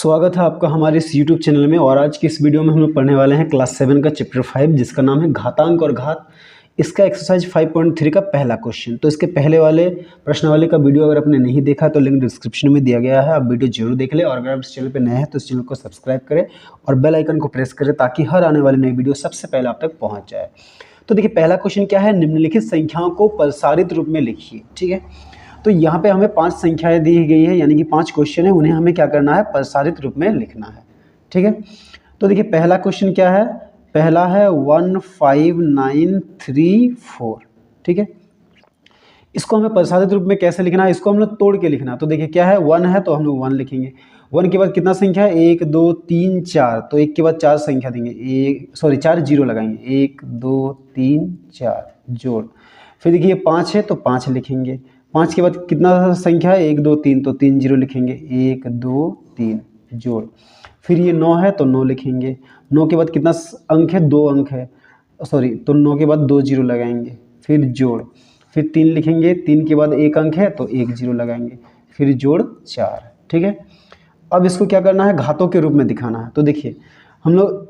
स्वागत है आपका हमारे इस YouTube चैनल में। और आज की इस वीडियो में हम लोग पढ़ने वाले हैं क्लास 7 का चैप्टर 5 जिसका नाम है घातांक और घात। इसका एक्सरसाइज 5.3 का पहला क्वेश्चन। तो इसके पहले वाले प्रश्नावली का वीडियो अगर आपने नहीं देखा तो लिंक डिस्क्रिप्शन में दिया गया है, आप वीडियो जरूर देख लें। और अगर आप इस चैनल पर नए हैं तो इस चैनल को सब्सक्राइब करें और बेल आइकन को प्रेस करें ताकि हर आने वाली नई वीडियो सबसे पहले आप तक पहुँच जाए। तो देखिए पहला क्वेश्चन क्या है, निम्नलिखित संख्याओं को प्रसारित रूप में लिखिए। ठीक है, तो यहाँ पे हमें 5 संख्याएं दी गई है, यानी कि 5 क्वेश्चन है, उन्हें हमें क्या करना है, प्रसारित रूप में लिखना है। ठीक है, तो देखिए पहला क्वेश्चन क्या है, पहला है 15934। ठीक है, इसको हमें प्रसारित रूप में कैसे लिखना है, इसको हम लोग तोड़ के लिखना है। तो देखिए क्या है, 1 है तो हम लोग 1 लिखेंगे। 1 के बाद कितना संख्या है, 1 2 3 4, तो 1 के बाद 4 संख्या देंगे, 4 जीरो लगाएंगे, 1 2 3 4 जोड़। फिर देखिए 5 है तो 5 लिखेंगे। 5 के बाद कितना संख्या है, 1 2 3, तो 3 जीरो लिखेंगे, 1 2 3 जोड़। फिर ये 9 है तो 9 लिखेंगे। 9 के बाद कितना अंक है, 2 अंक है, तो 9 के बाद 2 जीरो लगाएंगे, फिर जोड़। फिर 3 लिखेंगे, 3 के बाद 1 अंक है तो 1 जीरो लगाएंगे, फिर जोड़ 4। ठीक है, अब इसको क्या करना है, घातों के रूप में दिखाना है। तो देखिए हम लोग,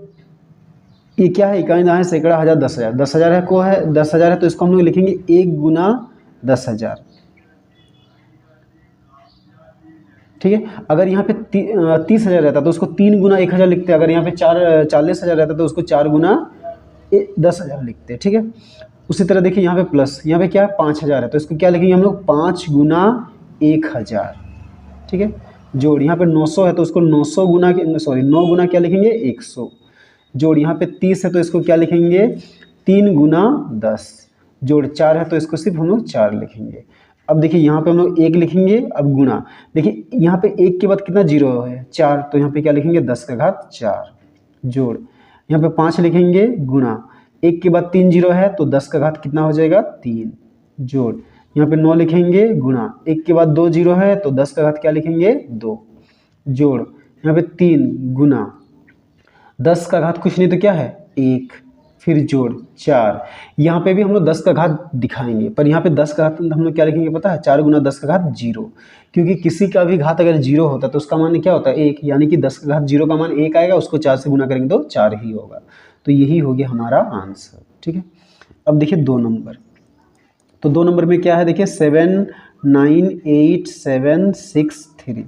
ये क्या है, इकाई दहाई सैकड़ा हज़ार 10,000। 10,000 है को है 10,000 है तो इसको हम लोग लिखेंगे 1 गुना 10,000। ठीक है, अगर यहाँ पे 30,000 रहता तो उसको 3 गुना 1,000 लिखते। अगर यहाँ पे 40,000 रहता तो उसको 4 गुना 10,000 लिखते। ठीक है, उसी तरह देखिए यहाँ पे प्लस, यहाँ पे क्या है 5,000 है तो इसको क्या लिखेंगे हम लोग, 5 गुना 1,000। ठीक है, जोड़। यहाँ पे 900 है तो उसको 900 गुना 9 गुना क्या लिखेंगे, 100 जोड़। यहाँ पे 30 है तो इसको क्या लिखेंगे, 3 गुना 10 जोड़। 4 है तो इसको सिर्फ हम लोग 4 लिखेंगे। अब देखिए यहाँ पे हम लोग 1 लिखेंगे, अब गुना। देखिए यहाँ पे 1 के बाद कितना जीरो है, 4, तो यहाँ पे क्या लिखेंगे, 10 का घात 4 जोड़। यहाँ पे 5 लिखेंगे, गुना। 1 के बाद 3 जीरो है तो 10 का घात कितना हो जाएगा, 3 जोड़। यहाँ पे 9 लिखेंगे, गुना। 1 के बाद 2 जीरो है तो 10 का घात क्या लिखेंगे, 2 जोड़। यहाँ पे 3 गुना 10 का घात कुछ नहीं तो क्या है, 1, फिर जोड़ 4। यहाँ पे भी हम लोग 10 का घात दिखाएंगे, पर यहाँ पे 10 का घात हम लोग क्या लिखेंगे पता है, 4 गुना 10 का घात 0। क्योंकि किसी का भी घात अगर 0 होता है तो उसका मान क्या होता है, 1, यानी कि 10 का घात 0 का मान 1 आएगा, उसको 4 से गुना करेंगे तो 4 ही होगा। तो यही हो गया हमारा आंसर। ठीक है, अब देखिए 2 नंबर। तो 2 नंबर में क्या है, देखिए 798,763।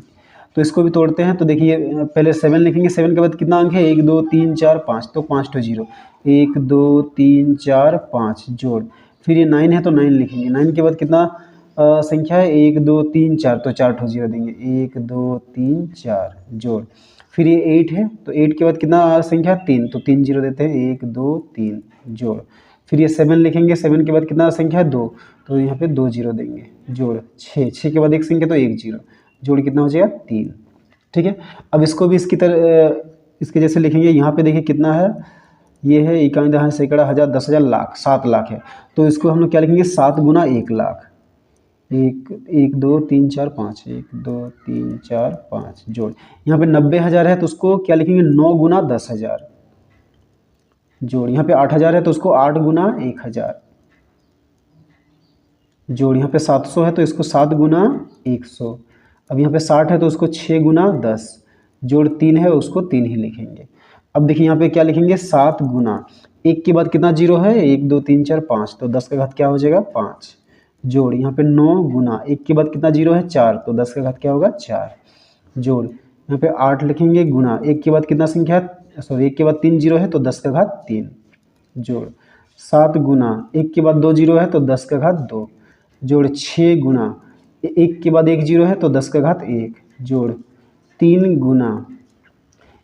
तो इसको भी तोड़ते हैं। तो देखिए पहले 7 लिखेंगे, 7 के बाद कितना अंक है, 1 2 3 4 5, तो 5 तो जीरो, 1 2 3 4 5 जोड़। फिर ये 9 है तो 9 लिखेंगे। 9 के बाद कितना संख्या है, 1 2 3 4, तो 4 ठो जीरो देंगे, 1 2 3 4 जोड़। फिर ये 8 है तो 8 के बाद कितना संख्या, 3, तो 3 जीरो देते हैं, 1 2 3 जोड़। फिर ये 7 लिखेंगे, 7 के बाद कितना संख्या है, 2, तो यहाँ पे 2 जीरो देंगे, जोड़। 6 के बाद एक संख्या तो 1 जीरो, जोड़ कितना हो जाएगा, 3। ठीक है, अब इसको भी इसकी तरह इसके जैसे लिखेंगे। यहाँ पे देखिए कितना है, ये है इकाई दहाई सैकड़ा हज़ार 10,000 लाख, 7 लाख है तो इसको हम लोग क्या लिखेंगे, 7 गुना 1 लाख। 1 2 3 4 5, 1 2 3 4 5 जोड़। यहाँ पे 90,000 है तो उसको क्या लिखेंगे, 9 गुना 10,000 जोड़। यहाँ पे 8,000 है तो उसको 8 गुना 1,000 जोड़। यहाँ पे 700 है तो इसको 7 गुना 100। अब यहाँ पे 60 है तो उसको 6 गुना 10 जोड़। 3 है उसको 3 ही लिखेंगे। अब देखिए यहाँ पे क्या लिखेंगे, 7 गुना 1 के बाद कितना जीरो है, 1 2 3 4 5, तो 10 का घात क्या हो जाएगा, 5 जोड़। यहाँ पे 9 गुना 1 के बाद कितना जीरो है, 4, तो 10 का घात क्या होगा, 4 जोड़। यहाँ पे 8 लिखेंगे, गुना 1 के बाद कितना संख्या है, 1 के बाद 3 जीरो है तो 10 का घात 3 जोड़। 7 गुना 1 के बाद 2 जीरो है तो 10 का घात 2 जोड़। 6 गुना 1 के बाद 1 जीरो है तो 10 का घात 1 जोड़। 3 गुना,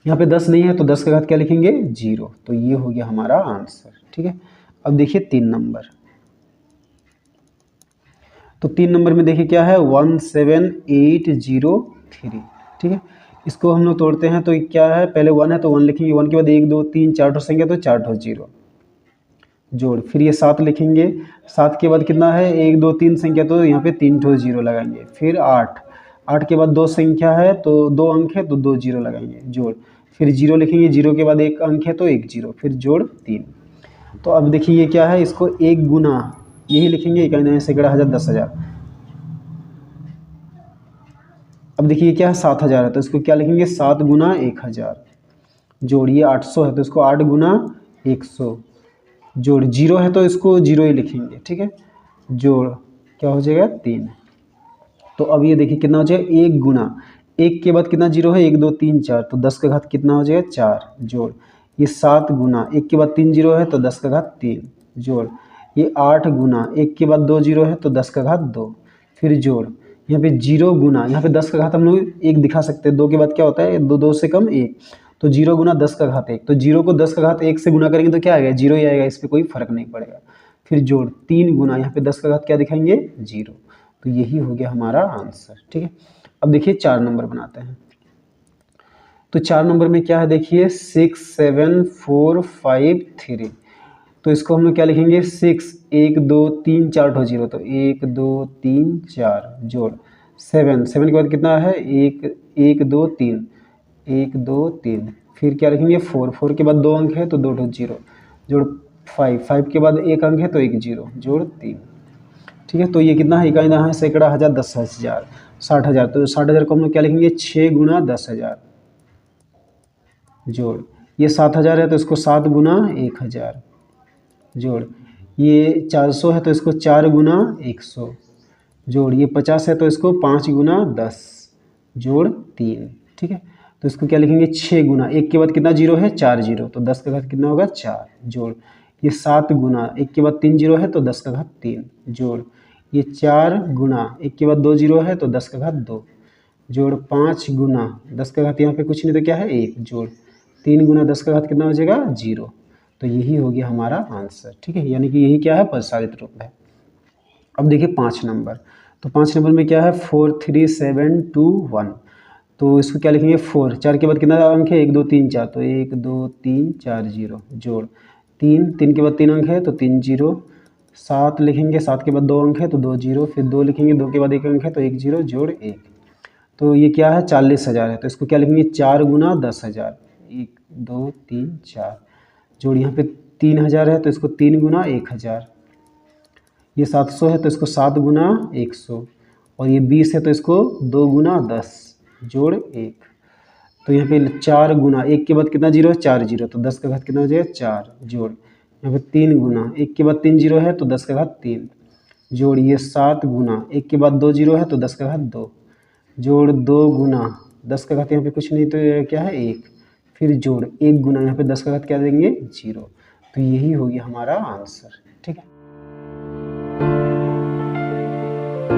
यहाँ पे 10 नहीं है तो 10 का घात क्या लिखेंगे, 0। तो ये हो गया हमारा आंसर। ठीक है, अब देखिए 3 नंबर। तो 3 नंबर में देखिए क्या है, 17803। ठीक है, इसको हम लोग तोड़ते हैं। तो क्या है, पहले 1 है तो 1 लिखेंगे। 1 के बाद 1 2 3 4 ठो संख्या तो 4 ठो जीरो जोड़। फिर ये 7 लिखेंगे। 7 के बाद कितना है, 1 2 3 संख्या तो यहाँ पे 3 ठो जीरो लगाएंगे। फिर 8 के बाद 2 संख्या है तो 2 अंक है तो 2 जीरो लगाएंगे, जोड़। फिर 0 लिखेंगे, 0 के बाद 1 अंक है तो 1 जीरो, फिर जोड़ 3। तो अब देखिए ये क्या है, इसको 1 गुना यही लिखेंगे, इकाई दहाई सैकड़ा हज़ार 10,000। अब देखिए क्या है 7,000 है तो इसको क्या लिखेंगे 7 गुना 1,000 जोड़, ये 800 है तो इसको 8 गुना 100 जोड़, 0 है तो इसको 0 ही लिखेंगे, ठीक है। जोड़ क्या हो जाएगा 3। तो अब ये देखिए कितना हो जाएगा 1 गुना 1 के बाद कितना 0 है 1 2 3 4 तो 10 का घात कितना हो जाएगा 4 जोड़, ये 7 गुना 1 के बाद 3 0 है तो 10 का घात 3 जोड़, ये 8 गुना 1 के बाद 2 0 है तो 10 का घात 2 फिर जोड़, यहाँ पे 0 गुना यहाँ पे 10 का घात हम लोग 1 दिखा सकते हैं, 2 के बाद क्या होता है 2 2 से कम 1 तो 0 गुना 10 का घात 1 तो 0 को 10 का घात 1 से गुना करेंगे तो क्या आएगा 0 ही आएगा, इस पर कोई फर्क नहीं पड़ेगा। फिर जोड़ 3 गुना यहाँ पे 10 का घात क्या दिखाएंगे 0 तो यही हो गया हमारा आंसर, ठीक है। अब देखिए 4 नंबर बनाते हैं। तो 4 नंबर में क्या है देखिए 6 7 4 5 3 तो इसको हम लोग क्या लिखेंगे 6 1 2 3 4 ठो 0 तो 1 2 3 4 जोड़ 7 7 के बाद कितना है 1 1 2 3 1 2 3 फिर क्या लिखेंगे 4 4 के बाद 2 अंक है तो 2 ठो 0 जोड़ 5 5 के बाद 1 अंक है तो 1 0 जोड़ 3, ठीक है। तो ये कितना है इकाई है सैकड़ा हज़ार 10,000 60,000 तो 60,000 को हम लोग क्या लिखेंगे 6 गुना 10,000 जोड़, ये 7,000 है तो इसको 7 गुना 1,000 जोड़, ये 400 है तो इसको 4 गुना 100 जोड़, ये 50 है तो इसको 5 गुना 10 जोड़ 3, ठीक है। तो इसको क्या लिखेंगे 6 गुना 1 के बाद कितना 0 है 4 0 तो 10 का घात कितना होगा 4 जोड़, ये 7 गुना 1 के बाद 3 0 है तो 10 का घात 3 जोड़, ये 4 गुना 1 के बाद 2 0 है तो 10 का घात 2 जोड़, 5 गुना 10 का घात यहाँ पे कुछ नहीं तो क्या है 1 जोड़, 3 गुना 10 का घात कितना हो जाएगा 0 तो यही हो गया हमारा आंसर, ठीक है। यानी कि यही क्या है प्रसारित रूप है। अब देखिए 5 नंबर, तो 5 नंबर में क्या है 4 3 7 2 1 तो इसको क्या लिखेंगे 4 4 के बाद कितना अंक है 1 2 3 4 तो 1 2 3 4 0 जोड़, 3 3 के बाद 3 अंक है तो 3 0 7 लिखेंगे 7 के बाद 2 अंक है तो 2 0 फिर 2 लिखेंगे 2 के बाद 1 अंक है तो 1 0 जोड़ 1 तो ये क्या है 40,000 है तो इसको क्या लिखेंगे 4 गुना 10,000 1 2 3 4 जोड़, यहाँ पे 3,000 है तो इसको 3 गुना 1,000, ये 700 है तो इसको 7 गुना 100 और ये 20 है तो इसको 2 गुना 10 जोड़ 1 तो यहाँ पे 4 गुना 1 के बाद कितना 0 है 4 0 तो 10 का घात कितना हो जाएगा 4 जोड़, यहाँ पे 3 गुना 1 के बाद 3 0 है तो 10 का घात 3 जोड़, ये 7 गुना 1 के बाद 2 0 है तो 10 का घात 2 जोड़, 2 गुना 10 का घात यहाँ पे कुछ नहीं तो क्या है 1 फिर जोड़ 1 गुना यहाँ पे 10 का घात क्या देंगे 0 तो यही हो गया हमारा आंसर।